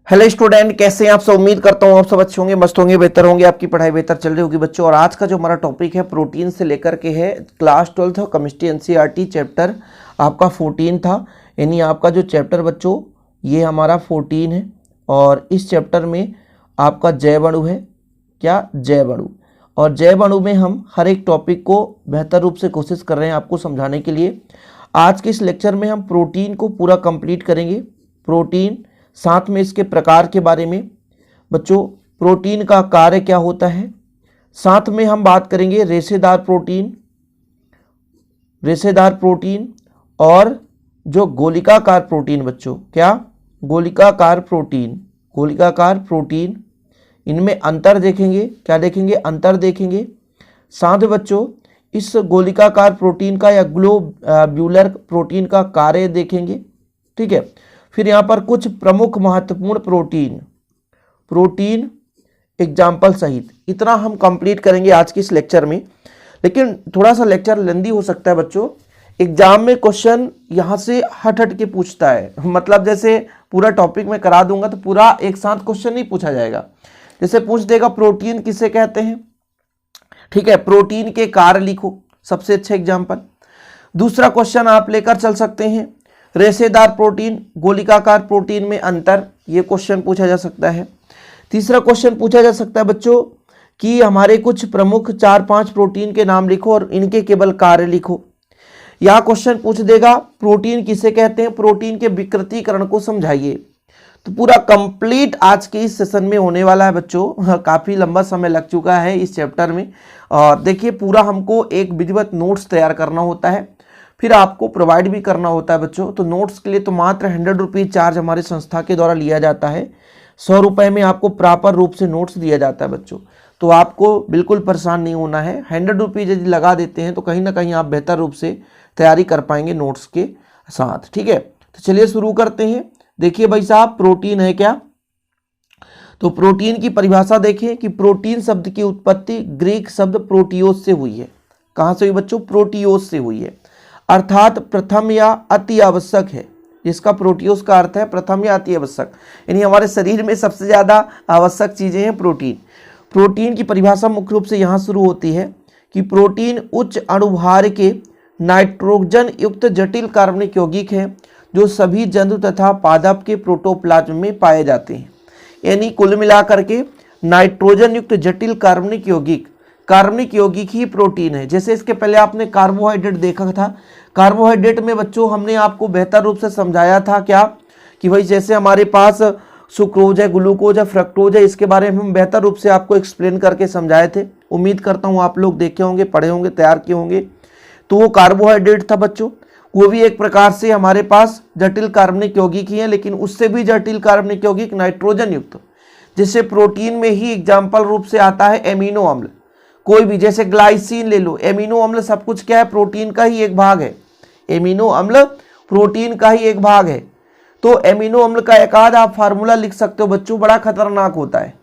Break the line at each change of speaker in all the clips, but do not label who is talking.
Hello student, कैसे हैं आप सब। उम्मीद करता हूँ आप सब अच्छे होंगे, मस्त होंगे, बेहतर होंगे, आपकी पढ़ाई बेहतर चल रही होगी बच्चों। और आज का जो हमारा टॉपिक है प्रोटीन से लेकर के है क्लास 12 केमिस्ट्री एनसीईआरटी चैप्टर आपका 14 था। यानी आपका जो चैप्टर बच्चों ये हमारा 14 है। और इस चैप्टर में आपका जैव अणु है, क्या जैव अणु। और जैव अणु में हम हर एक टॉपिक को बेहतर रूप से कोशिश कर रहे हैं आपको समझाने के लिए। आज के इस लेक्चर में हम प्रोटीन को पूरा कंप्लीट करेंगे। प्रोटीन, साथ में इसके प्रकार के बारे में बच्चों, प्रोटीन का कार्य क्या होता है, साथ में हम बात करेंगे रेशेदार प्रोटीन और जो गोलिकाकार प्रोटीन बच्चों, क्या गोलिकाकार प्रोटीन, इनमें अंतर देखेंगे। क्या देखेंगे? अंतर देखेंगे। साथ में बच्चों इस गोलिकाकार प्रोटीन का या ग्लोब्यूलर प्रोटीन का कार्य देखेंगे। ठीक है। फिर यहाँ पर कुछ प्रमुख महत्वपूर्ण प्रोटीन एग्जाम्पल सहित इतना हम कंप्लीट करेंगे आज के इस लेक्चर में। लेकिन थोड़ा सा लेक्चर लेंदी हो सकता है बच्चों। एग्जाम में क्वेश्चन यहाँ से हट के पूछता है, मतलब जैसे पूरा टॉपिक मैं करा दूंगा तो पूरा एक साथ क्वेश्चन नहीं पूछा जाएगा। जैसे पूछ देगा प्रोटीन किसे कहते हैं, ठीक है, प्रोटीन के कार्य लिखो, सबसे अच्छा एग्जाम्पल। दूसरा क्वेश्चन आप लेकर चल सकते हैं रेशेदार प्रोटीन गोलिकाकार प्रोटीन में अंतर, ये क्वेश्चन पूछा जा सकता है। तीसरा क्वेश्चन पूछा जा सकता है बच्चों कि हमारे कुछ प्रमुख 4-5 प्रोटीन के नाम लिखो और इनके केवल कार्य लिखो। यह क्वेश्चन पूछ देगा प्रोटीन किसे कहते हैं, प्रोटीन के विकृतीकरण को समझाइए। तो पूरा कंप्लीट आज के इस सेशन में होने वाला है बच्चों। काफ़ी लंबा समय लग चुका है इस चैप्टर में। और देखिए पूरा हमको एक विधिवत नोट्स तैयार करना होता है, फिर आपको प्रोवाइड भी करना होता है बच्चों। तो नोट्स के लिए तो मात्र 100 रुपीज़ चार्ज हमारे संस्था के द्वारा लिया जाता है। 100 रुपये में आपको प्रॉपर रूप से नोट्स दिया जाता है बच्चों। तो आपको बिल्कुल परेशान नहीं होना है। 100 रुपीज़ यदि लगा देते हैं तो कहीं ना कहीं आप बेहतर रूप से तैयारी कर पाएंगे नोट्स के साथ। ठीक है, तो चलिए शुरू करते हैं। देखिए भाई साहब, प्रोटीन है क्या? तो प्रोटीन की परिभाषा देखें कि प्रोटीन शब्द की उत्पत्ति ग्रीक शब्द प्रोटियोस से हुई है। कहाँ से हुई बच्चों? प्रोटियोस से हुई है, अर्थात प्रथम या अति आवश्यक है। जिसका प्रोटियोस का अर्थ है प्रथम या अति आवश्यक, यानी हमारे शरीर में सबसे ज़्यादा आवश्यक चीज़ें हैं प्रोटीन। प्रोटीन की परिभाषा मुख्य रूप से यहाँ शुरू होती है कि प्रोटीन उच्च अणुभार के नाइट्रोजन युक्त जटिल कार्बनिक यौगिक हैं जो सभी जंतु तथा पादप के प्रोटोप्लाज्म में पाए जाते हैं। यानी कुल मिलाकर के नाइट्रोजन युक्त जटिल कार्बनिक यौगिक ही प्रोटीन है। जैसे इसके पहले आपने कार्बोहाइड्रेट देखा था। कार्बोहाइड्रेट में बच्चों हमने आपको बेहतर रूप से समझाया था क्या कि भाई जैसे हमारे पास सुक्रोज है, ग्लूकोज है, फ्रक्टोज है, इसके बारे में हम बेहतर रूप से आपको एक्सप्लेन करके समझाए थे। उम्मीद करता हूँ आप लोग देखे होंगे, पढ़े होंगे, तैयार किए होंगे। तो वो कार्बोहाइड्रेट था बच्चों। वो भी एक प्रकार से हमारे पास जटिल कार्बनिक यौगिक ही है, लेकिन उससे भी जटिल कार्बनिक यौगिक नाइट्रोजन युक्त, जिससे प्रोटीन में ही एग्जाम्पल रूप से आता है एमिनो अम्ल। कोई भी, जैसे ग्लाइसिन ले लो, एमिनो अम्ल सब कुछ क्या है? प्रोटीन का ही एक भाग है। एमिनो अम्ल प्रोटीन का ही एक भाग है। तो एमिनो अम्ल का एक आध आप फार्मूला लिख सकते हो बच्चों, बड़ा खतरनाक होता है,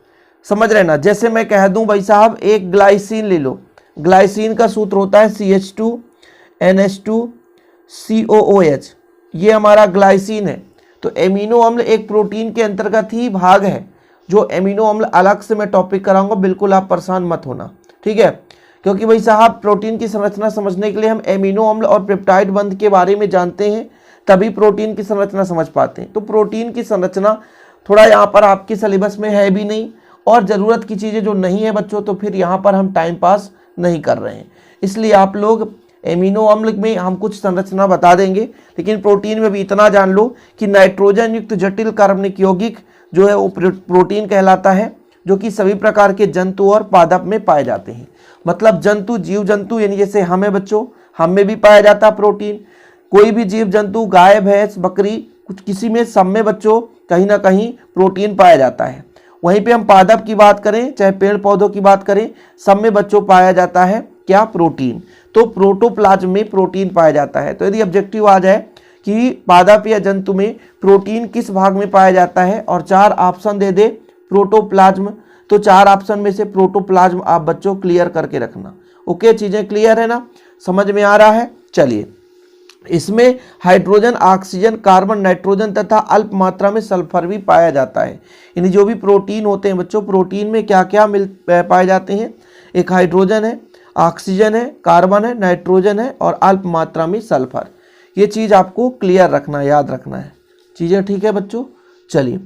समझ रहे ना। जैसे मैं कह दूं भाई साहब एक ग्लाइसिन ले लो, ग्लाइसिन का सूत्र होता है CH2NH2COOH, ये हमारा ग्लाइसिन है। तो एमिनो अम्ल एक प्रोटीन के अंतर्गत ही भाग है। जो एमिनो अम्ल अलग से मैं टॉपिक कराऊंगा, बिल्कुल आप परेशान मत होना, ठीक है। क्योंकि भाई साहब प्रोटीन की संरचना समझने के लिए हम एमिनो अम्ल और पेप्टाइड बंध के बारे में जानते हैं, तभी प्रोटीन की संरचना समझ पाते हैं। तो प्रोटीन की संरचना थोड़ा यहाँ पर आपके सिलेबस में है भी नहीं, और ज़रूरत की चीज़ें जो नहीं है बच्चों, तो फिर यहाँ पर हम टाइम पास नहीं कर रहे हैं। इसलिए आप लोग एमिनो अम्ल में हम कुछ संरचना बता देंगे, लेकिन प्रोटीन में भी इतना जान लो कि नाइट्रोजन युक्त जटिल कार्बनिक यौगिक जो है वो प्रोटीन कहलाता है, जो कि सभी प्रकार के जंतु और पादप में पाए जाते हैं। मतलब जंतु, जीव जंतु, यानी जैसे हमें बच्चों, हम में भी पाया जाता है प्रोटीन। कोई भी जीव जंतु, गाय, भैंस, बकरी, कुछ किसी में, सब में बच्चों कहीं ना कहीं प्रोटीन पाया जाता है। वहीं पे हम पादप की बात करें, चाहे पेड़ पौधों की बात करें, सब में बच्चों पाया जाता है क्या? प्रोटीन। तो प्रोटोप्लाज्म में प्रोटीन पाया जाता है। तो यदि ऑब्जेक्टिव आ जाए कि पादप या जंतु में प्रोटीन किस भाग में पाया जाता है और 4 ऑप्शन दे दे प्रोटोप्लाज्म, तो 4 ऑप्शन में से प्रोटोप्लाज्म आप बच्चों क्लियर करके रखना। ओके, चीजें क्लियर है ना, समझ में आ रहा है? चलिए इसमें हाइड्रोजन, ऑक्सीजन, कार्बन, नाइट्रोजन तथा अल्प मात्रा में सल्फर भी पाया जाता है। यानी जो भी प्रोटीन होते हैं बच्चों, प्रोटीन में क्या क्या पाए जाते हैं, एक हाइड्रोजन है, ऑक्सीजन है, कार्बन है, नाइट्रोजन है और अल्प मात्रा में सल्फर। ये चीज़ आपको क्लियर रखना है, याद रखना है चीज़ें, ठीक है बच्चों। चलिए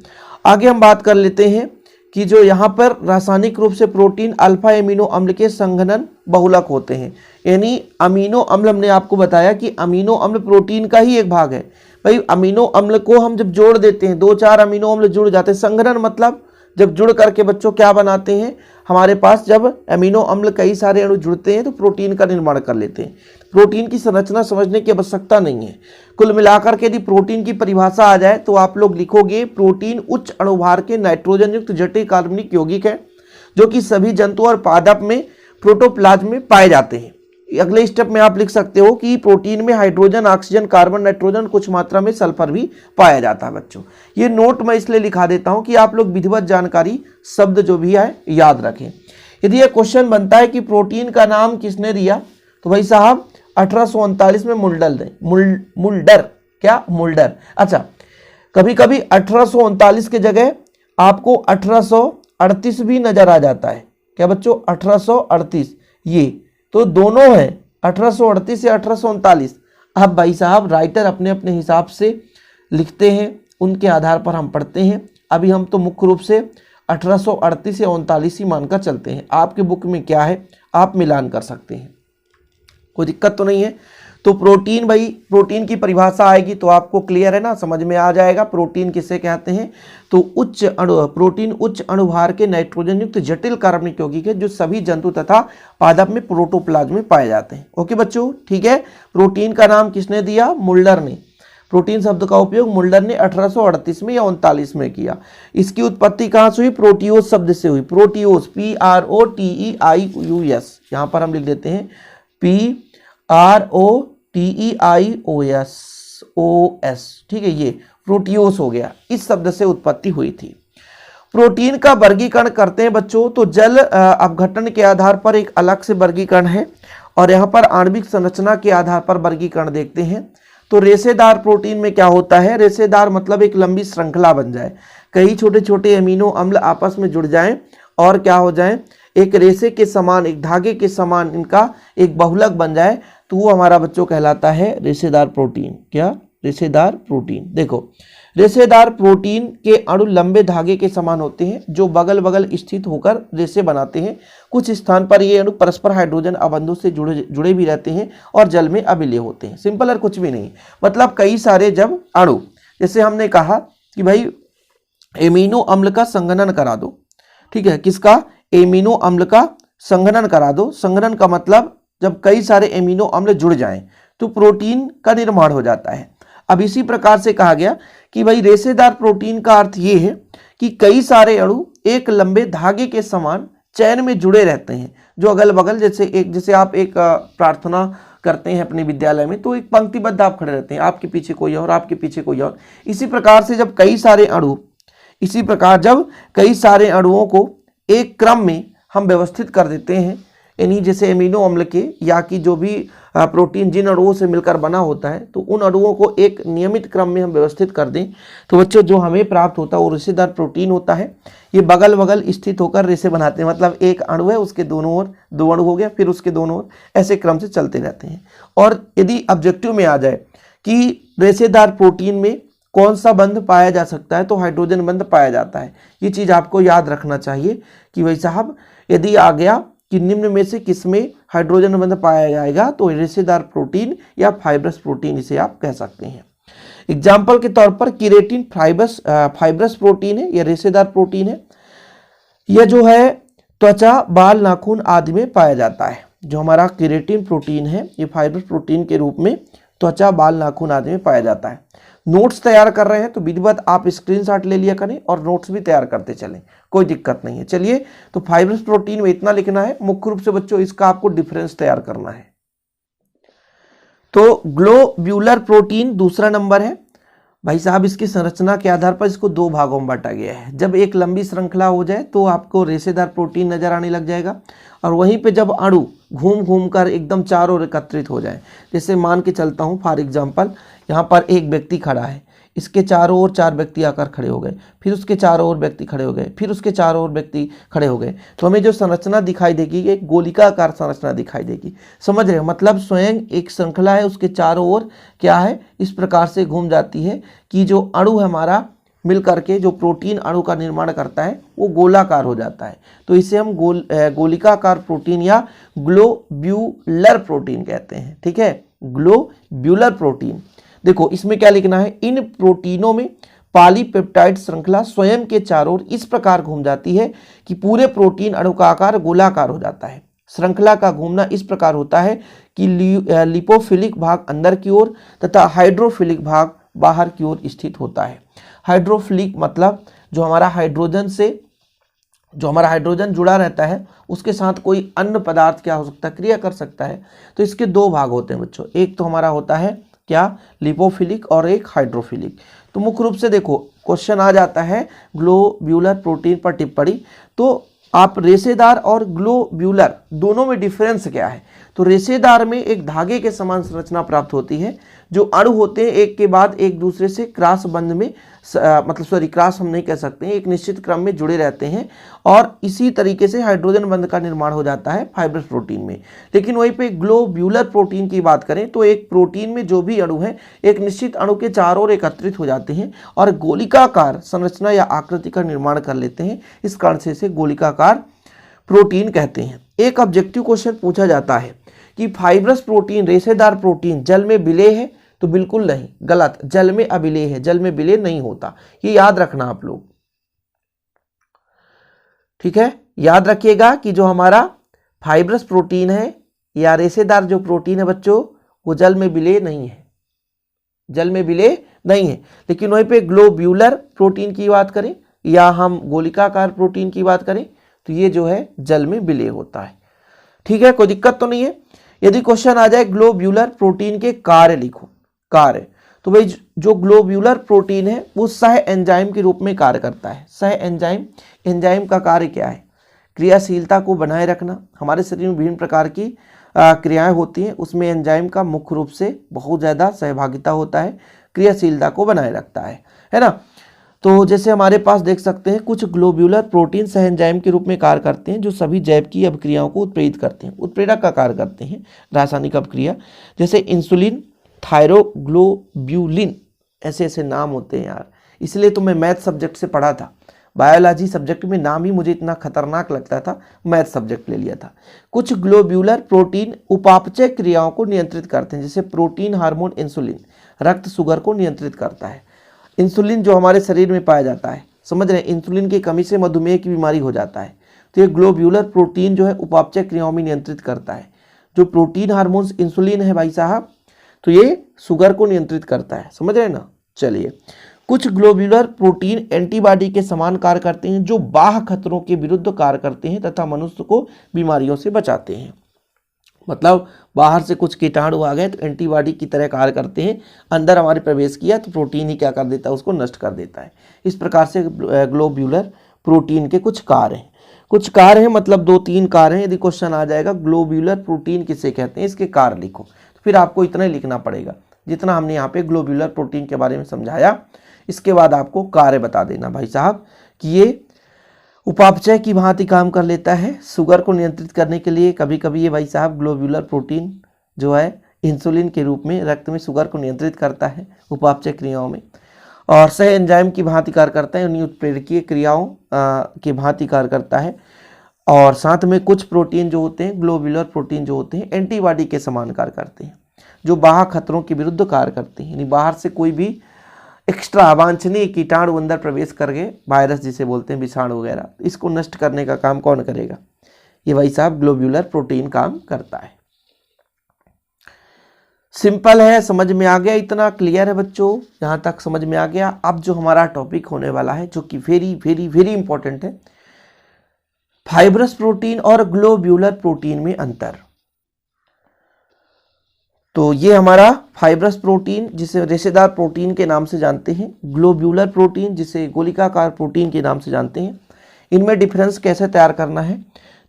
आगे हम बात कर लेते हैं कि जो यहाँ पर रासायनिक रूप से प्रोटीन अल्फा एमिनो अम्ल के संघनन बहुलक होते हैं। यानी अमीनो अम्ल, हमने आपको बताया कि अमीनो अम्ल प्रोटीन का ही एक भाग है। भाई अमीनो अम्ल को हम जब जोड़ देते हैं, 2-4 अमीनो अम्ल जुड़ जाते हैं। संघनन मतलब जब जुड़ करके बच्चों क्या बनाते हैं, हमारे पास जब अमीनो अम्ल कई सारे अणु जुड़ते हैं तो प्रोटीन का निर्माण कर लेते हैं। प्रोटीन की संरचना समझने की आवश्यकता नहीं है। कुल मिलाकर के यदि प्रोटीन की परिभाषा आ जाए तो आप लोग लिखोगे प्रोटीन उच्च अणुभार के नाइट्रोजन युक्त जटिल कार्बनिक यौगिक है जो कि सभी जंतु और पादप में प्रोटोप्लाज्म में पाए जाते हैं। अगले स्टेप में आप लिख सकते हो कि प्रोटीन में हाइड्रोजन, ऑक्सीजन, कार्बन, नाइट्रोजन, कुछ मात्रा में सल्फर भी पाया जाता है बच्चों। ये नोट मैं इसलिए लिखा देता हूं कि आप लोग विधिवत जानकारी शब्द जो भी है याद रखें। यदि यह क्वेश्चन बनता है कि प्रोटीन का नाम किसने दिया, तो भाई साहब 1839 में मुल्डर। अच्छा, कभी कभी 1839 के जगह आपको 1838 भी नजर आ जाता है। क्या बच्चों, 1838, ये तो दोनों है, 1838 या 1839। अब भाई साहब राइटर अपने अपने हिसाब से लिखते हैं, उनके आधार पर हम पढ़ते हैं। अभी हम तो मुख्य रूप से 1838 या 39 ही मानकर चलते हैं। आपके बुक में क्या है आप मिलान कर सकते हैं, कोई दिक्कत तो नहीं है। तो प्रोटीन, भाई प्रोटीन की परिभाषा आएगी तो आपको क्लियर है ना, समझ में आ जाएगा प्रोटीन किसे कहते हैं। तो प्रोटीन उच्च अणुभार के नाइट्रोजन युक्त जटिल कार्बनिक यौगिक है जो सभी जंतु तथा पादप में प्रोटोप्लाज्म में पाए जाते हैं। ओके बच्चों, ठीक है। प्रोटीन का नाम किसने दिया, मुल्डर ने। प्रोटीन शब्द का उपयोग मुल्डर ने 1838 में या 39 में किया। इसकी उत्पत्ति कहाँ से हुई, प्रोटियोस शब्द से हुई। प्रोटियोस, PROTEIUS, यहाँ पर हम लिख देते हैं PROTEIOS, ठीक है, ये प्रोटियोस हो गया, इस शब्द से उत्पत्ति हुई थी। प्रोटीन का वर्गीकरण करते हैं बच्चों तो जल अपघटन के आधार पर एक अलग से वर्गीकरण है और यहाँ पर आणविक संरचना के आधार पर वर्गीकरण देखते हैं। तो रेशेदार प्रोटीन में क्या होता है, रेशेदार मतलब एक लंबी श्रृंखला बन जाए, कई छोटे छोटे अमीनो अम्ल आपस में जुड़ जाएं और क्या हो जाए, एक रेशे के समान, एक धागे के समान इनका एक बहुलक बन जाए, तो वो हमारा बच्चों कहलाता है रेशेदार प्रोटीन। क्या, रेशेदार प्रोटीन। देखो, रेशेदार प्रोटीन के अणु लंबे धागे के समान होते हैं जो बगल बगल स्थित होकर रेशे बनाते हैं। कुछ स्थान पर ये अणु परस्पर हाइड्रोजन आबंधों से जुड़े भी रहते हैं और जल में अविलेय होते हैं। सिंपल और कुछ भी नहीं, मतलब कई सारे जब अणु, जैसे हमने कहा कि भाई एमिनो अम्ल का संघनन करा दो, ठीक है, किसका, एमिनो अम्ल का संघनन करा दो। संघनन का मतलब जब कई सारे एमिनो अम्ल जुड़ जाएं तो प्रोटीन का निर्माण हो जाता है। अब इसी प्रकार से कहा गया कि भाई रेशेदार प्रोटीन का अर्थ ये है कि कई सारे अणु एक लंबे धागे के समान चैन में जुड़े रहते हैं जो अगल बगल, जैसे आप एक प्रार्थना करते हैं अपने विद्यालय में तो एक पंक्तिबद्ध आप खड़े रहते हैं, आपके पीछे कोई और, आपके पीछे कोई और। इसी प्रकार से जब कई सारे अणुओं को एक क्रम में हम व्यवस्थित कर देते हैं, यानी जैसे एमिनो अम्ल के या कि जो भी प्रोटीन जिन अणुओं से मिलकर बना होता है तो उन अणुओं को एक नियमित क्रम में हम व्यवस्थित कर दें तो बच्चों जो हमें प्राप्त होता है वो रेशेदार प्रोटीन होता है। ये बगल बगल स्थित होकर रेशे बनाते हैं, मतलब एक अणु है उसके दोनों ओर, 2 अणु हो गया, फिर उसके दोनों ओर, ऐसे क्रम से चलते रहते हैं। और यदि ऑब्जेक्टिव में आ जाए कि रेशेदार प्रोटीन में कौन सा बंध पाया जा सकता है तो हाइड्रोजन बंध पाया जाता है। ये चीज़ आपको याद रखना चाहिए कि भाई साहब यदि आ गया कि निम्न में से किसमें हाइड्रोजन बंध पाया जाएगा तो रेशेदार प्रोटीन या फाइब्रस प्रोटीन इसे आप कह सकते हैं। एग्जाम्पल के तौर पर केराटिन फाइब्रस प्रोटीन है, यह रेशेदार प्रोटीन है। यह जो है त्वचा, बाल, नाखून आदि में पाया जाता है। जो हमारा केराटिन प्रोटीन है ये फाइब्रस प्रोटीन के रूप में त्वचा, बाल, नाखून आदि में पाया जाता है। नोट्स तैयार कर रहे हैं तो विधिवत आप स्क्रीनशॉट ले लिया करें और नोट्स भी तैयार करते चलें, कोई दिक्कत नहीं है। चलिए, तो फाइब्रस प्रोटीन में इतना लिखना है, मुख्य रूप से बच्चों इसका आपको डिफरेंस तैयार करना है। तो ग्लोब्यूलर प्रोटीन दूसरा नंबर है, भाई साहब इसकी संरचना के आधार पर इसको दो भागों में बांटा गया है। जब एक लंबी श्रृंखला हो जाए तो आपको रेशेदार प्रोटीन नजर आने लग जाएगा, और वहीं पे जब अणु घूम घूम कर एकदम चारों ओर एकत्रित हो जाए, जैसे मान के चलता हूँ फॉर एग्जांपल, यहाँ पर एक व्यक्ति खड़ा है, इसके चारों ओर चार व्यक्ति आकर खड़े हो गए, फिर उसके चारों ओर व्यक्ति खड़े हो गए, फिर उसके चारों ओर व्यक्ति खड़े हो गए, तो हमें जो संरचना दिखाई देगी एक गोलिकाकार संरचना दिखाई देगी। समझ रहे हो, मतलब स्वयं एक श्रृंखला है, उसके चारों ओर क्या है, इस प्रकार से घूम जाती है कि जो अणु है हमारा मिल करके जो प्रोटीन अणु का निर्माण करता है वो गोलाकार हो जाता है। तो इसे हम गोलिकाकार प्रोटीन या ग्लोब्यूलर प्रोटीन कहते हैं। ठीक है, ग्लोब्यूलर प्रोटीन। देखो इसमें क्या लिखना है, इन प्रोटीनों में पॉलीपेप्टाइड श्रृंखला स्वयं के चारों ओर इस प्रकार घूम जाती है कि पूरे प्रोटीन अणु का आकार गोलाकार हो जाता है। श्रृंखला का घूमना इस प्रकार होता है कि लिपोफिलिक भाग अंदर की ओर तथा हाइड्रोफिलिक भाग बाहर की ओर स्थित होता है। हाइड्रोफिलिक मतलब जो हमारा हाइड्रोजन जुड़ा रहता है उसके साथ कोई अन्य पदार्थ क्या हो सकता है, क्रिया कर सकता है। तो इसके दो भाग होते हैं बच्चों, एक तो हमारा होता है क्या, लिपोफिलिक, और एक हाइड्रोफिलिक। तो मुख्य रूप से देखो क्वेश्चन आ जाता है ग्लोब्यूलर प्रोटीन पर टिप्पणी, तो आप रेशेदार और ग्लोब्यूलर दोनों में डिफरेंस क्या है। तो रेशेदार में एक धागे के समान संरचना प्राप्त होती है, जो अणु होते हैं एक के बाद एक दूसरे से क्रॉस बंध में क्रॉस हम नहीं कह सकते हैं, एक निश्चित क्रम में जुड़े रहते हैं, और इसी तरीके से हाइड्रोजन बंध का निर्माण हो जाता है फाइब्रस प्रोटीन में। लेकिन वहीं पे ग्लोब्यूलर प्रोटीन की बात करें तो एक प्रोटीन में जो भी अणु है एक निश्चित अणु के चारों ओर एकत्रित हो जाते हैं और गोलिकाकार संरचना या आकृति का निर्माण कर लेते हैं। इस कारण से इसे गोलिकाकार प्रोटीन कहते हैं। एक ऑब्जेक्टिव क्वेश्चन पूछा जाता है कि फाइब्रस प्रोटीन रेशेदार प्रोटीन जल में विलेय है, तो बिल्कुल नहीं, गलत, जल में अविलेय है, जल में विलेय नहीं होता, ये याद रखना आप लोग। ठीक है, याद रखिएगा कि जो हमारा फाइब्रस प्रोटीन है या रेशेदार जो प्रोटीन है बच्चों, वो जल में विलेय नहीं है, जल में विलेय नहीं है। लेकिन वहीं पे ग्लोब्यूलर प्रोटीन की बात करें या हम गोलिकाकार प्रोटीन की बात करें तो ये जो है जल में विलेय होता है। ठीक है, कोई दिक्कत तो नहीं है। यदि क्वेश्चन आ जाए ग्लोब्यूलर प्रोटीन के कार्य लिखो, कार्य, तो भाई जो ग्लोब्यूलर प्रोटीन है वो सह एंजाइम के रूप में कार्य करता है। सह एंजाइम, एंजाइम का कार्य क्या है, क्रियाशीलता को बनाए रखना। हमारे शरीर में विभिन्न प्रकार की क्रियाएं होती हैं, उसमें एंजाइम का मुख्य रूप से बहुत ज़्यादा सहभागिता होता है, क्रियाशीलता को बनाए रखता है ना। तो जैसे हमारे पास देख सकते हैं कुछ ग्लोब्यूलर प्रोटीन सह एंजाइम के रूप में कार्य करते हैं जो सभी जैव की अभिक्रियाओं को उत्प्रेरित करते हैं, उत्प्रेरक का कार्य करते हैं, रासायनिक अभिक्रिया, जैसे इंसुलिन, थायरोग्लोब्यूलिन, ऐसे ऐसे नाम होते हैं यार, इसलिए तो मैं मैथ सब्जेक्ट से पढ़ा था। बायोलॉजी सब्जेक्ट में नाम ही मुझे इतना खतरनाक लगता था, मैथ सब्जेक्ट ले लिया था। कुछ ग्लोब्यूलर प्रोटीन उपापचय क्रियाओं को नियंत्रित करते हैं, जैसे प्रोटीन हार्मोन इंसुलिन रक्त शुगर को नियंत्रित करता है। इंसुलिन जो हमारे शरीर में पाया जाता है, समझ रहे हैं, इंसुलिन की कमी से मधुमेह की बीमारी हो जाता है, तो ये ग्लोब्यूलर प्रोटीन जो है उपापचय क्रियाओं में नियंत्रित करता है। जो प्रोटीन हार्मोन्स इंसुलिन है भाई साहब, तो ये शुगर को नियंत्रित करता है, समझ रहे हैं ना। चलिए, कुछ ग्लोब्यूलर प्रोटीन एंटीबॉडी के समान कार्य करते हैं जो बाह्य खतरों के विरुद्ध कार्य करते हैं तथा मनुष्य को बीमारियों से बचाते हैं। मतलब बाहर से कुछ कीटाणु आ गए तो एंटीबॉडी की तरह कार्य करते हैं, अंदर हमारे प्रवेश किया तो प्रोटीन ही क्या कर देता है, उसको नष्ट कर देता है। इस प्रकार से ग्लोब्यूलर प्रोटीन के कुछ कार्य हैं, कुछ कार्य हैं, मतलब 2-3 कार्य हैं। यदि क्वेश्चन आ जाएगा ग्लोब्यूलर प्रोटीन किसे कहते हैं, इसके कार्य लिखो, तो फिर आपको इतना ही लिखना पड़ेगा जितना हमने यहाँ पे ग्लोब्यूलर प्रोटीन के बारे में समझाया। इसके बाद आपको कार्य बता देना भाई साहब कि ये उपापचय की भांति काम कर लेता है, शुगर को नियंत्रित करने के लिए। कभी कभी ये भाई साहब ग्लोब्यूलर प्रोटीन जो है इंसुलिन के रूप में रक्त में शुगर को नियंत्रित करता है उपापचय क्रियाओं में, और सह एंजाइम की भांति कार्य करता है, उन्हीं उत्प्रेरकीय क्रियाओं की भांति कार्य करता है। और साथ में कुछ प्रोटीन जो होते हैं, ग्लोब्यूलर प्रोटीन जो होते हैं, एंटीबॉडी के समान कार्य करते हैं जो बाह्य खतरों के विरुद्ध कार्य करते हैं। यानी बाहर से कोई भी एक्स्ट्रा अवांछनीय कीटाणु अंदर प्रवेश करके, वायरस जिसे बोलते हैं, विषाणु वगैरह, इसको नष्ट करने का काम कौन करेगा, ये भाई साहब ग्लोब्यूलर प्रोटीन काम करता है। सिंपल है, समझ में आ गया, इतना क्लियर है बच्चों, यहाँ तक समझ में आ गया। अब जो हमारा टॉपिक होने वाला है जो कि वेरी वेरी वेरी इंपॉर्टेंट है, फाइब्रस प्रोटीन और ग्लोब्यूलर प्रोटीन में अंतर। तो ये हमारा फाइब्रस प्रोटीन जिसे रेशेदार प्रोटीन के नाम से जानते हैं, ग्लोब्यूलर प्रोटीन जिसे गोलिकाकार प्रोटीन के नाम से जानते हैं। इनमें डिफरेंस कैसे तैयार करना है,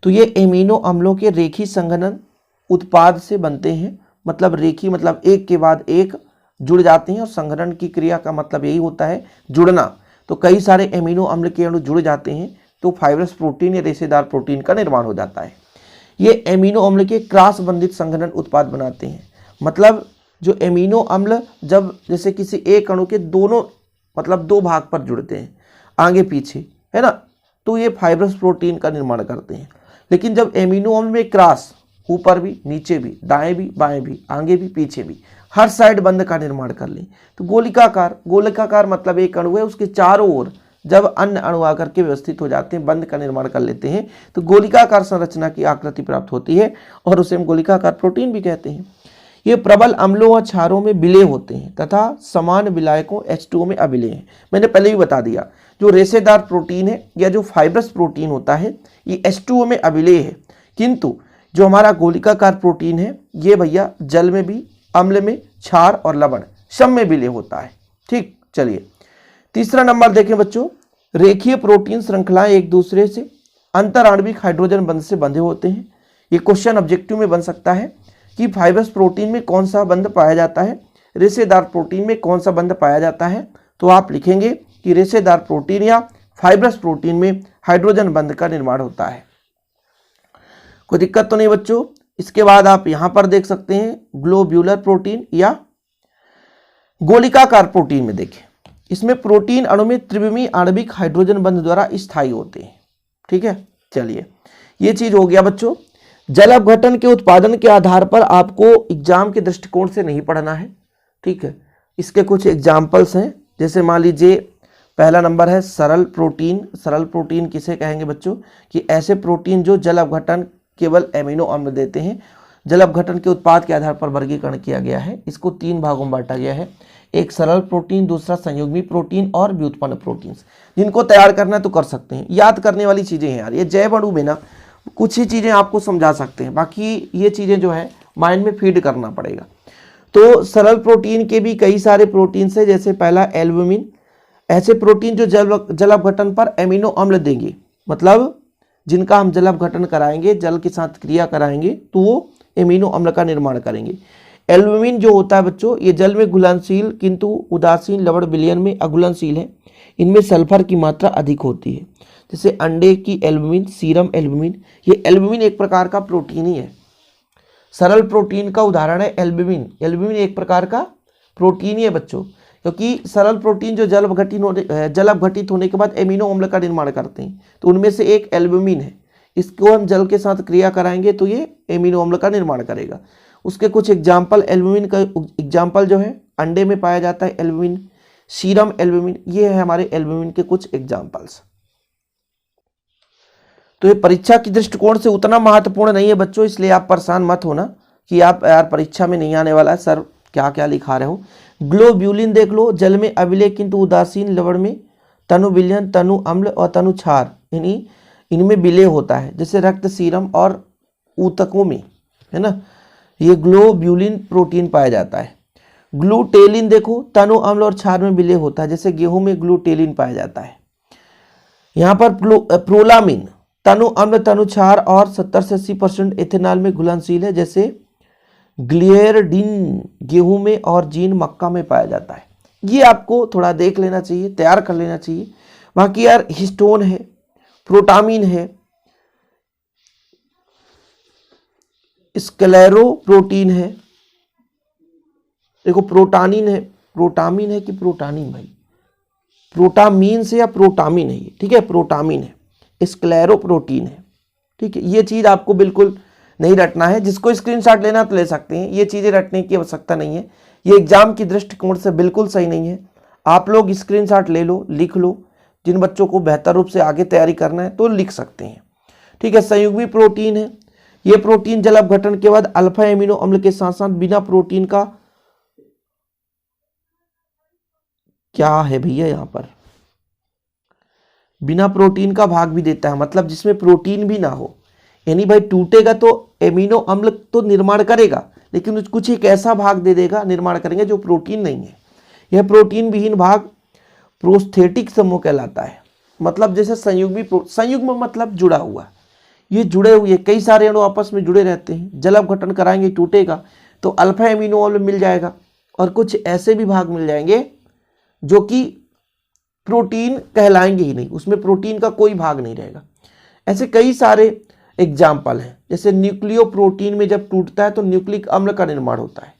तो ये एमिनो अम्लों के रेखीय संघनन उत्पाद से बनते हैं। मतलब रेखी मतलब एक के बाद एक जुड़ जाते हैं, और संघनन की क्रिया का मतलब यही होता है जुड़ना। तो कई सारे एमिनो अम्ल के अणु जुड़ जाते हैं तो फाइब्रस प्रोटीन या रेशेदार प्रोटीन का निर्माण हो जाता है। ये एमिनो अम्ल के क्रॉस बंधित संघनन उत्पाद बनाते हैं। मतलब जो एमिनो अम्ल जब जैसे किसी एक अणु के दोनों मतलब दो भाग पर जुड़ते हैं आगे पीछे, है ना, तो ये फाइब्रस प्रोटीन का निर्माण करते हैं। लेकिन जब एमिनो अम्ल में क्रॉस ऊपर भी नीचे भी दाएं भी बाएं भी आगे भी पीछे भी हर साइड बंध का निर्माण कर लें तो गोलिकाकार मतलब एक अणु है उसके चारों ओर जब अन्य अणु आकर के व्यवस्थित हो जाते हैं, बंध का निर्माण कर लेते हैं, तो गोलिकाकार संरचना की आकृति प्राप्त होती है और उसे हम गोलिकाकार प्रोटीन भी कहते हैं। ये प्रबल अम्लों व क्षारों में विलेय होते हैं तथा समान विलायकों H2O में अविलेय हैं। मैंने पहले ही बता दिया जो रेशेदार प्रोटीन है या जो फाइब्रस प्रोटीन होता है ये H2O में अविलेय है, किंतु जो हमारा गोलिकाकार प्रोटीन है ये भैया जल में भी, अम्ल में, क्षार और लवण सब में विलेय होता है। ठीक, चलिए तीसरा नंबर देखें बच्चों, रेखीय प्रोटीन श्रृंखलाएं एक दूसरे से अंतराणविक हाइड्रोजन बंध से बंधे होते हैं। ये क्वेश्चन ऑब्जेक्टिव में बन सकता है कि फाइब्रस प्रोटीन में कौन सा बंध पाया जाता है, रेशेदार प्रोटीन में कौन सा बंध पाया जाता है। तो आप लिखेंगे कि रेशेदार प्रोटीन या फाइब्रस प्रोटीन में हाइड्रोजन बंध का निर्माण होता है। कोई दिक्कत तो नहीं बच्चों। इसके बाद आप यहां पर देख सकते हैं ग्लोब्यूलर प्रोटीन या गोलिकाकार प्रोटीन में देखें, इसमें प्रोटीन अणु में त्रिविमीय आणविक हाइड्रोजन बंध द्वारा स्थायी होते हैं। ठीक है, चलिए ये चीज हो गया बच्चों। जल अपघटन के उत्पादन के आधार पर आपको एग्जाम के दृष्टिकोण से नहीं पढ़ना है। ठीक है, इसके कुछ एग्जाम्पल्स हैं, जैसे मान लीजिए पहला नंबर है सरल प्रोटीन। सरल प्रोटीन किसे कहेंगे बच्चों, कि ऐसे प्रोटीन जो जल अपघटन केवल एमिनो अम्ल देते हैं। जल अपघटन के उत्पाद के आधार पर वर्गीकरण किया गया है, इसको 3 भागों में बांटा गया है, एक सरल प्रोटीन, दूसरा संयुग्मी प्रोटीन और व्युत्पन्न प्रोटीन्स। जिनको तैयार करना है तो कर सकते हैं, याद करने वाली चीजें हैं यार। ये जैव अणु में ना कुछ ही चीजें आपको समझा सकते हैं, बाकी ये चीजें जो है माइंड में फीड करना पड़ेगा। तो सरल प्रोटीन के भी कई सारे प्रोटीन्स है, जैसे पहला एल्बुमिन। ऐसे प्रोटीन जो जल अपघटन पर एमिनो अम्ल देंगे, मतलब जिनका हम जल अपघटन कराएंगे, जल के साथ क्रिया कराएंगे तो वो एमिनो अम्ल का निर्माण करेंगे। एल्बुमिन जो होता है बच्चों, ये जल में घुलनशील किंतु उदासीन लवण विलयन में अघुलनशील है। इनमें सल्फर की मात्रा अधिक होती है, जैसे अंडे की एल्बुमिन, सीरम एल्बुमिन। ये एल्बुमिन एक प्रकार का प्रोटीन ही है। सरल प्रोटीन का उदाहरण है एल्बुमिन। एल्बुमिन एक प्रकार का प्रोटीन ही है बच्चों, क्योंकि सरल प्रोटीन जो जल अपघटित होने के बाद एमिनो अम्ल का निर्माण करते हैं, तो उनमें से एक एल्बुमिन है। इसको हम जल के साथ क्रिया कराएंगे तो ये एमिनो अम्ल का निर्माण करेगा। उसके कुछ एग्जाम्पल, एल्बुमिन का एग्जाम्पल जो है अंडे में पाया जाता है एल्बुमिन, सीरम एल्बुमिन, ये है हमारे एल्बुमिन के कुछ एग्जाम्पल्स। तो ये परीक्षा की दृष्टिकोण से उतना महत्वपूर्ण नहीं है बच्चों, इसलिए आप परेशान मत होना कि आप यार परीक्षा में नहीं आने वाला है सर, क्या क्या लिखा रहे हो। ग्लोब्यूलिन देख लो, जल में अविलेय किंतु उदासीन लवण में तनु विलयन, तनु अम्ल और तनु क्षार इनमें विलेय होता है, जैसे रक्त, सीरम और ऊतकों में, है ना, ये ग्लोब्यूलिन प्रोटीन पाया जाता है। ग्लूटेलिन देखो, तनु अम्ल और क्षार में विलेय होता है, जैसे गेहूं में ग्लूटेलिन पाया जाता है। यहाँ पर प्रोलामिन तनु अम्ल, तनु क्षार और 70 से 80% एथेनॉल में घुलनशील है, जैसे ग्लियरडिन गेहूं में और जीन मक्का में पाया जाता है। ये आपको थोड़ा देख लेना चाहिए, तैयार कर लेना चाहिए। बाकी यार हिस्टोन है, प्रोटामिन है, स्क्लेरो प्रोटीन है, देखो प्रोटानिन है, प्रोटामिन है कि प्रोटानिन भाई, प्रोटामीन से या प्रोटामिन है ये, ठीक है, प्रोटामिन है, स्क्लेरो प्रोटीन है। ठीक है, ये चीज आपको बिल्कुल नहीं रटना है। जिसको स्क्रीनशॉट लेना तो ले सकते हैं, ये चीजें रटने की आवश्यकता नहीं है, ये एग्जाम की दृष्टिकोण से बिल्कुल सही नहीं है। आप लोग स्क्रीनशॉट ले लो, लिख लो। जिन बच्चों को बेहतर रूप से आगे तैयारी करना है तो लिख सकते हैं। ठीक है, संयुग्मी प्रोटीन है, ये प्रोटीन जल अपघटन के बाद अल्फा एमिनो अम्ल के साथ साथ बिना प्रोटीन का क्या है भैया, यहां पर बिना प्रोटीन का भाग भी देता है, मतलब जिसमें प्रोटीन भी ना हो। यानी भाई टूटेगा तो एमिनो अम्ल तो निर्माण करेगा, लेकिन कुछ एक ऐसा भाग दे देगा, निर्माण करेंगे जो प्रोटीन नहीं है। यह प्रोटीन विहीन भाग प्रोस्थेटिक समूह कहलाता है। मतलब जैसे संयुग्म मतलब जुड़ा हुआ, ये जुड़े हुए कई सारे अणु आपस में जुड़े रहते हैं, जल अपघटन कराएंगे टूटेगा तो अल्फा एमिनो एसिड मिल जाएगा। और कुछ ऐसे भी भाग मिल जाएंगे जो कि प्रोटीन कहलाएंगे ही नहीं, उसमें प्रोटीन का कोई भाग नहीं रहेगा। ऐसे कई सारे एग्जाम्पल हैं। जैसे न्यूक्लियो प्रोटीन में जब टूटता है तो न्यूक्लिक अम्ल का निर्माण होता है।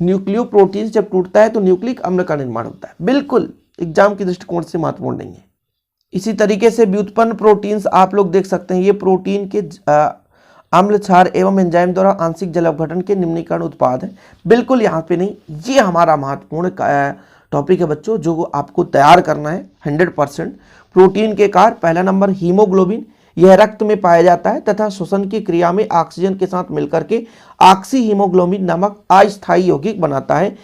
न्यूक्लियो प्रोटीन जब टूटता है तो न्यूक्लिक अम्ल का निर्माण होता है। बिल्कुल एग्जाम के दृष्टिकोण से महत्वपूर्ण नहीं है। इसी तरीके से व्युत्पन्न प्रोटीन्स आप लोग देख सकते हैं। ये प्रोटीन के अम्ल क्षार एवं एंजाइम द्वारा आंशिक जल अपघटन के निम्नीकरण उत्पाद है। बिल्कुल यहाँ पे नहीं, ये हमारा महत्वपूर्ण टॉपिक है बच्चों, जो आपको तैयार करना है 100%। प्रोटीन के कार्य, पहला नंबर हीमोग्लोबिन, यह रक्त में पाया जाता है तथा श्वसन की क्रिया में ऑक्सीजन के साथ मिलकर के ऑक्सी हीमोग्लोबिन नामक अस्थायी यौगिक बनाता है,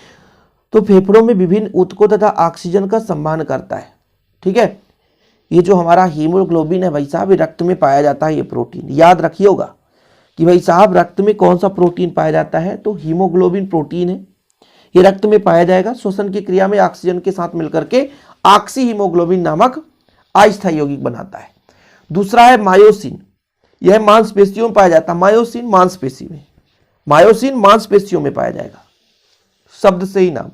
तो फेफड़ों में विभिन्न ऊतकों तथा ऑक्सीजन का संवहन करता है। ठीक है, ये जो हमारा हीमोग्लोबिन है भाई साहब, ये रक्त में पाया जाता है। ये प्रोटीन याद रखिएगा कि भाई साहब रक्त में कौन सा प्रोटीन पाया जाता है, तो हीमोग्लोबिन प्रोटीन है। ये रक्त में पाया जाएगा, श्वसन की क्रिया में ऑक्सीजन के साथ मिलकर के ऑक्सी हीमोग्लोबिन नामक अस्थायी यौगिक बनाता है। दूसरा है मायोसिन, यह मांसपेशियों में पाया जाता है। मायोसिन मांसपेशी में, मायोसिन मांसपेशियों में पाया जाएगा, शब्द से ही नाम,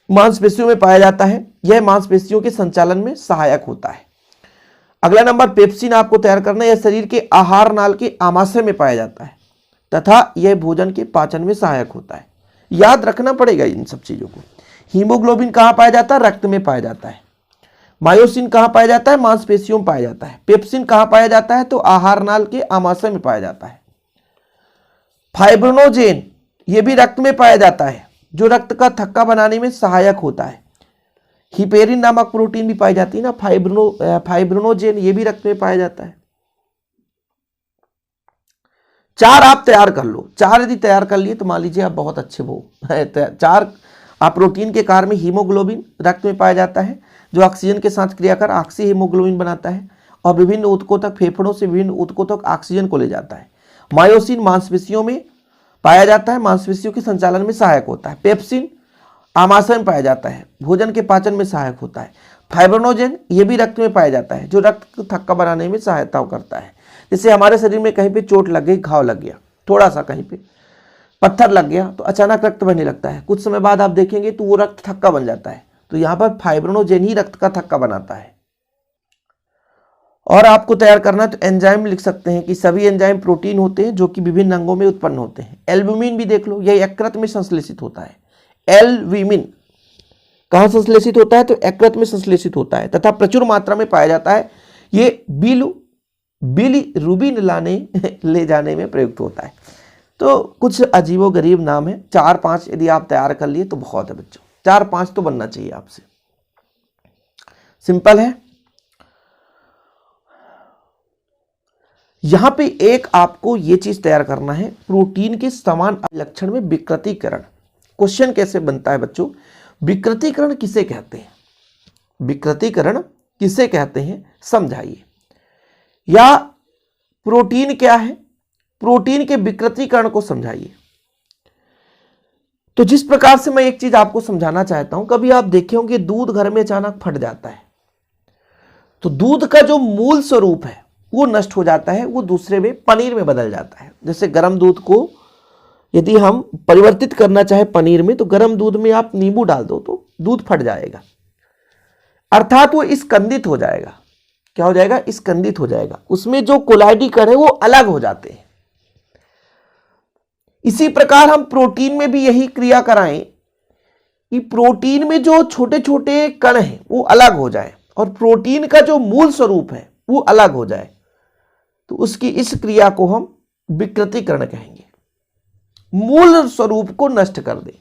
मांसपेशियों में पाया जाता है। यह मांसपेशियों के संचालन में सहायक होता है। अगला नंबर पेप्सिन आपको तैयार करना है। यह शरीर के आहार नाल के आमाशय में पाया जाता है तथा यह भोजन के पाचन में सहायक होता है। याद रखना पड़ेगा इन सब चीजों को। हीमोग्लोबिन कहां पाया जाता है, रक्त में पाया जाता है। मायोसिन कहां पाया जाता है, मांसपेशियों में पाया जाता है। पेप्सिन कहां पाया जाता है, तो आहार नाल के आमाशय में पाया जाता है। फाइब्रोनोजेन, यह भी रक्त में पाया जाता है, जो रक्त का थक्का बनाने में सहायक होता है। हिपेरिन नामक प्रोटीन भी पाई जाती है ना, फाइब्रोनोजेन, ये भी रक्त में पाया जाता है। 4 आप तैयार कर लो। 4 यदि तैयार कर लिए तो मान लीजिए आप बहुत अच्छे वो 4 आप प्रोटीन के कार्य में हीमोग्लोबिन रक्त में पाया जाता है, जो ऑक्सीजन के साथ क्रिया कर ऑक्सी हीमोग्लोबिन बनाता है और विभिन्न ऊतकों तक, फेफड़ों से विभिन्न ऊतकों तक ऑक्सीजन को ले जाता है। मायोसिन मांसपेशियों में पाया जाता है, मांसपेशियों के संचालन में सहायक होता है। पेप्सिन आमाशय में पाया जाता है, भोजन के पाचन में सहायक होता है। फाइब्रोनोजेन ये भी रक्त में पाया जाता है, जो रक्त को थक्का बनाने में सहायता करता है। जैसे हमारे शरीर में कहीं पे चोट लग गई, घाव लग गया, थोड़ा सा कहीं पे पत्थर लग गया तो अचानक रक्त बहने लगता है। कुछ समय बाद आप देखेंगे तो वो रक्त थक्का बन जाता है, तो यहाँ पर फाइब्रोनोजेन ही रक्त का थक्का बनाता है। और आपको तैयार करना है तो एंजाइम लिख सकते हैं कि सभी एंजाइम प्रोटीन होते हैं जो कि विभिन्न अंगों में उत्पन्न होते हैं। एल्ब्यूमिन भी देख लो, यह यकृत में संश्लेषित होता है। एल्ब्यूमिन कहां संश्लेषित होता है, तो यकृत में संश्लेषित होता है तथा प्रचुर मात्रा में पाया जाता है। ये बिलिरुबिन ले जाने में प्रयुक्त होता है। तो कुछ अजीबो गरीब नाम है। 4-5 यदि आप तैयार कर लिए तो बहुत है बच्चों, 4-5 तो बनना चाहिए आपसे, सिंपल है। यहां पे एक आपको ये चीज तैयार करना है, प्रोटीन के समान लक्षण में विकृतीकरण। क्वेश्चन कैसे बनता है बच्चों, विकृतीकरण किसे कहते हैं, विकृतीकरण किसे कहते हैं समझाइए। या प्रोटीन क्या है, प्रोटीन के विकृतीकरण को समझाइए। तो जिस प्रकार से मैं एक चीज आपको समझाना चाहता हूं, कभी आप देखे होंगे दूध घर में अचानक फट जाता है तो दूध का जो मूल स्वरूप है वो नष्ट हो जाता है, वो दूसरे में पनीर में बदल जाता है। जैसे गर्म दूध को यदि हम परिवर्तित करना चाहे पनीर में, तो गर्म दूध में आप नींबू डाल दो तो दूध फट जाएगा, अर्थात वो स्कंदित हो जाएगा। क्या हो जाएगा, स्कंदित हो जाएगा, उसमें जो कोलाइडी कण है वो अलग हो जाते हैं। इसी प्रकार हम प्रोटीन में भी यही क्रिया कराएं कि प्रोटीन में जो छोटे छोटे कण हैं वो अलग हो जाए और प्रोटीन का जो मूल स्वरूप है वो अलग हो जाए, तो उसकी इस क्रिया को हम विकृतीकरण कहेंगे। मूल स्वरूप को नष्ट कर दे।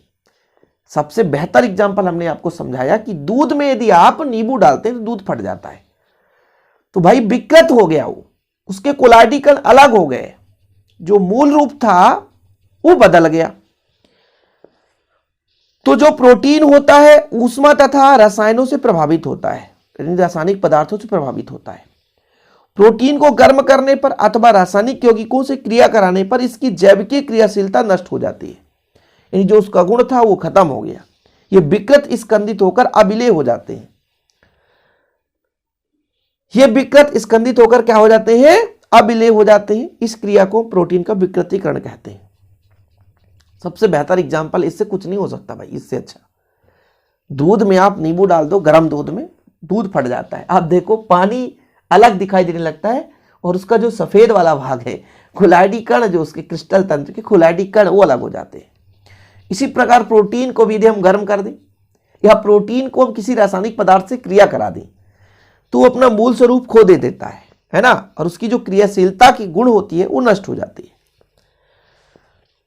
सबसे बेहतर एग्जांपल हमने आपको समझाया कि दूध में यदि आप नींबू डालते हैं तो दूध फट जाता है, तो भाई विकृत हो गया, वो उसके कोलाइडी कण अलग हो गए, जो मूल रूप था वो बदल गया। तो जो प्रोटीन होता है ऊष्मा तथा रसायनों से प्रभावित होता है, रासायनिक पदार्थों से प्रभावित होता है। प्रोटीन को गर्म करने पर अथवा रासायनिक यौगिकों से क्रिया कराने पर इसकी जैविकीय क्रियाशीलता नष्ट हो जाती है, यानी जो उसका गुण था वो खत्म हो गया। ये विकृत स्कंदित होकर अविलेय हो जाते हैं। ये विकृत स्कंदित होकर क्या हो जाते हैं? अविलेय हो जाते हैं। इस क्रिया को प्रोटीन का विकृतीकरण कहते हैं। सबसे बेहतर एग्जाम्पल, इससे कुछ नहीं हो सकता भाई, इससे अच्छा। दूध में आप नींबू डाल दो, गर्म दूध में, दूध फट जाता है। आप देखो पानी अलग दिखाई देने लगता है और उसका जो सफेद वाला भाग है, खुलाडी कण, जो उसके क्रिस्टल तंत्र के खुलाडी कण, वो अलग हो जाते हैं। इसी प्रकार प्रोटीन को भी यदि हम गर्म कर दें या प्रोटीन को हम किसी रासायनिक पदार्थ से क्रिया करा दें तो वो अपना मूल स्वरूप खो दे देता है ना, और उसकी जो क्रियाशीलता की गुण होती है वो नष्ट हो जाती है।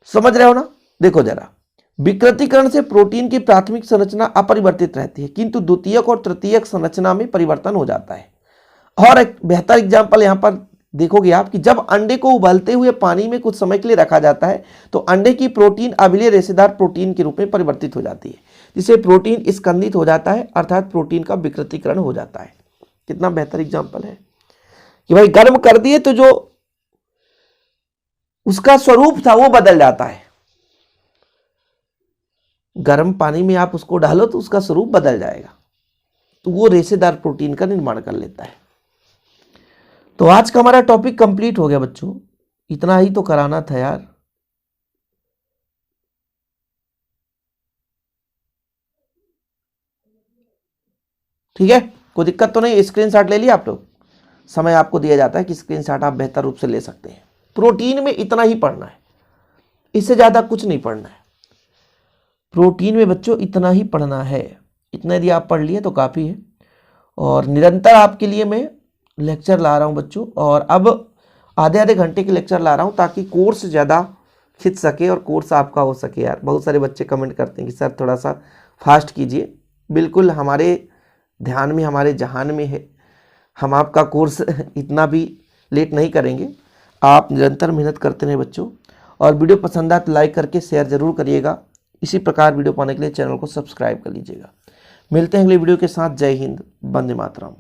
समझ रहे हो ना? देखो जरा, विकृतीकरण से प्रोटीन की प्राथमिक संरचना अपरिवर्तित रहती है, किंतु द्वितीयक और तृतीयक संरचना में परिवर्तन हो जाता है। और एक बेहतर एग्जाम्पल यहां पर देखोगे आप कि जब अंडे को उबलते हुए पानी में कुछ समय के लिए रखा जाता है तो अंडे की प्रोटीन अविलेय रेशेदार प्रोटीन के रूप में परिवर्तित हो जाती है, जिससे प्रोटीन स्कंदित हो जाता है, अर्थात प्रोटीन का विकृतीकरण हो जाता है। कितना बेहतर एग्जाम्पल है कि भाई गर्म कर दिए तो जो उसका स्वरूप था वो बदल जाता है। गर्म पानी में आप उसको डालो तो उसका स्वरूप बदल जाएगा, तो वो रेशेदार प्रोटीन का निर्माण कर लेता है। तो आज का हमारा टॉपिक कंप्लीट हो गया बच्चों, इतना ही तो कराना था यार। ठीक है, कोई दिक्कत तो नहीं? स्क्रीनशॉट ले लिया आप लोग? समय आपको दिया जाता है कि स्क्रीनशॉट आप बेहतर रूप से ले सकते हैं। प्रोटीन में इतना ही पढ़ना है, इससे ज्यादा कुछ नहीं पढ़ना है। प्रोटीन में बच्चों इतना ही पढ़ना है, इतना यदि आप पढ़ लिए तो काफी है। और निरंतर आपके लिए मैं लेक्चर ला रहा हूं बच्चों, और अब आधे आधे घंटे के लेक्चर ला रहा हूं ताकि कोर्स ज़्यादा खिंच सके और कोर्स आपका हो सके। यार बहुत सारे बच्चे कमेंट करते हैं कि सर थोड़ा सा फास्ट कीजिए। बिल्कुल हमारे ध्यान में, हमारे जहान में है, हम आपका कोर्स इतना भी लेट नहीं करेंगे। आप निरंतर मेहनत करते रहें बच्चों, और वीडियो पसंद आए तो लाइक करके शेयर जरूर करिएगा। इसी प्रकार वीडियो पाने के लिए चैनल को सब्सक्राइब कर लीजिएगा। मिलते हैं अगले वीडियो के साथ। जय हिंद, वंदे मातरम।